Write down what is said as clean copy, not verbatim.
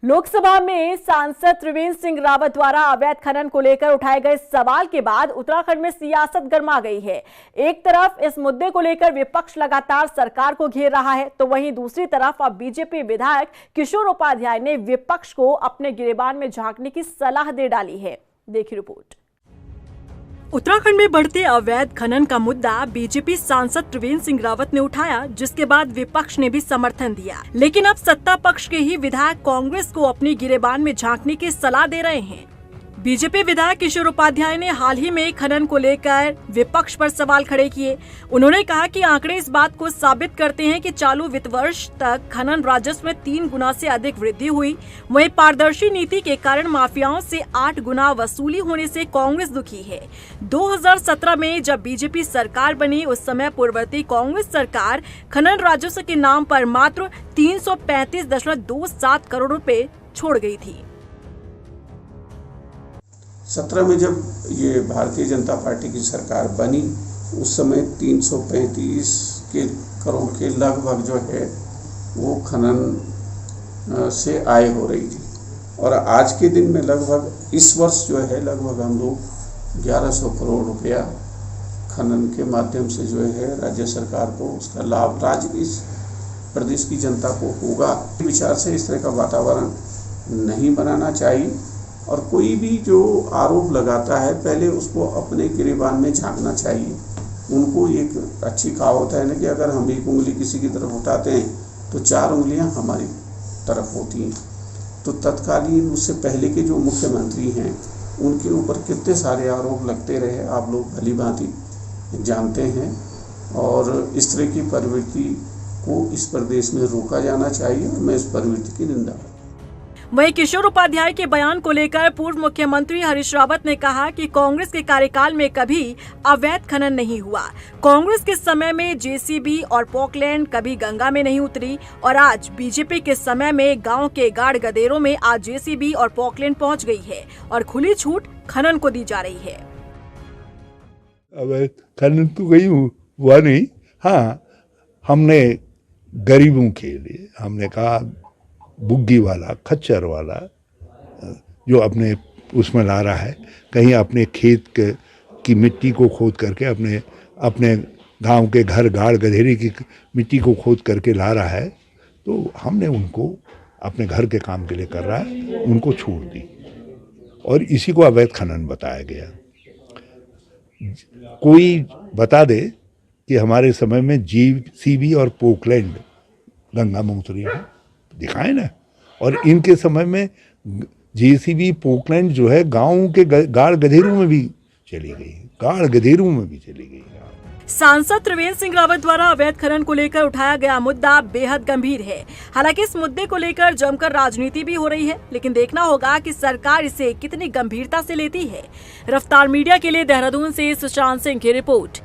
लोकसभा में सांसद त्रिवेंद्र सिंह रावत द्वारा अवैध खनन को लेकर उठाए गए सवाल के बाद उत्तराखंड में सियासत गर्मा गई है। एक तरफ इस मुद्दे को लेकर विपक्ष लगातार सरकार को घेर रहा है, तो वहीं दूसरी तरफ अब बीजेपी विधायक किशोर उपाध्याय ने विपक्ष को अपने गिरेबान में झांकने की सलाह दे डाली है। देखिए रिपोर्ट। उत्तराखंड में बढ़ते अवैध खनन का मुद्दा बीजेपी सांसद त्रिवेंद्र सिंह रावत ने उठाया, जिसके बाद विपक्ष ने भी समर्थन दिया। लेकिन अब सत्ता पक्ष के ही विधायक कांग्रेस को अपनी गिरेबान में झांकने की सलाह दे रहे हैं। बीजेपी विधायक किशोर उपाध्याय ने हाल ही में खनन को लेकर विपक्ष पर सवाल खड़े किए। उन्होंने कहा कि आंकड़े इस बात को साबित करते हैं कि चालू वित्त वर्ष तक खनन राजस्व में 3 गुना से अधिक वृद्धि हुई। वहीं पारदर्शी नीति के कारण माफियाओं से 8 गुना वसूली होने से कांग्रेस दुखी है। 2017 में जब बीजेपी सरकार बनी, उस समय पूर्ववर्ती कांग्रेस सरकार खनन राजस्व के नाम पर मात्र 335.27 करोड़ रुपए छोड़ गई थी। 17 में जब ये भारतीय जनता पार्टी की सरकार बनी, उस समय 335 करोड़ के लगभग जो है वो खनन से आय हो रही थी। और आज के दिन में लगभग इस वर्ष जो है लगभग हम लोग 1100 करोड़ रुपया खनन के माध्यम से जो है राज्य सरकार को उसका लाभ राज्य इस प्रदेश की जनता को होगा। विचार से इस तरह का वातावरण नहीं बनाना चाहिए और कोई भी जो आरोप लगाता है पहले उसको अपने गिरेबान में झांकना चाहिए। उनको एक अच्छी कहावत है ना कि अगर हम एक उंगली किसी की तरफ उठाते हैं तो 4 उंगलियां हमारी तरफ होती हैं। तो तत्कालीन उससे पहले के जो मुख्यमंत्री हैं उनके ऊपर कितने सारे आरोप लगते रहे आप लोग भली भांति जानते हैं। और इस तरह की प्रवृत्ति को इस प्रदेश में रोका जाना चाहिए और मैं इस प्रवृत्ति की निंदा करता हूं। वहीं किशोर उपाध्याय के बयान को लेकर पूर्व मुख्यमंत्री हरीश रावत ने कहा कि कांग्रेस के कार्यकाल में कभी अवैध खनन नहीं हुआ। कांग्रेस के समय में जेसीबी और पोकलैंड कभी गंगा में नहीं उतरी और आज बीजेपी के समय में गांव के गाड़ गदेरों में आज जेसीबी और पोकलैंड पहुंच गई है और खुली छूट खनन को दी जा रही है। अवैध खनन तो कहीं हुआ नहीं। हाँ, हमने गरीबों के लिए हमने कहा बुग्गी वाला, खच्चर वाला जो अपने उसमें ला रहा है, कहीं अपने खेत की मिट्टी को खोद करके अपने गांव के घर गाड़ गधेरे की मिट्टी को खोद करके ला रहा है, तो हमने उनको अपने घर के काम के लिए कर रहा है, उनको छूट दी और इसी को अवैध खनन बताया गया। कोई बता दे कि हमारे समय में जेसीबी और पोकलैंड गंगा में उतरी है, दिखाए ना। और इनके समय में जेसीबी पोकलैंड जो है गांव के गाड़ गधेरों में भी चली गई, गाड़ गधेरों में भी चली गई। सांसद त्रिवेंद्र सिंह रावत द्वारा अवैध खनन को लेकर उठाया गया मुद्दा बेहद गंभीर है। हालांकि इस मुद्दे को लेकर जमकर राजनीति भी हो रही है, लेकिन देखना होगा कि सरकार इसे कितनी गंभीरता से लेती है। रफ्तार मीडिया के लिए देहरादून से सुशांत सिंह की रिपोर्ट।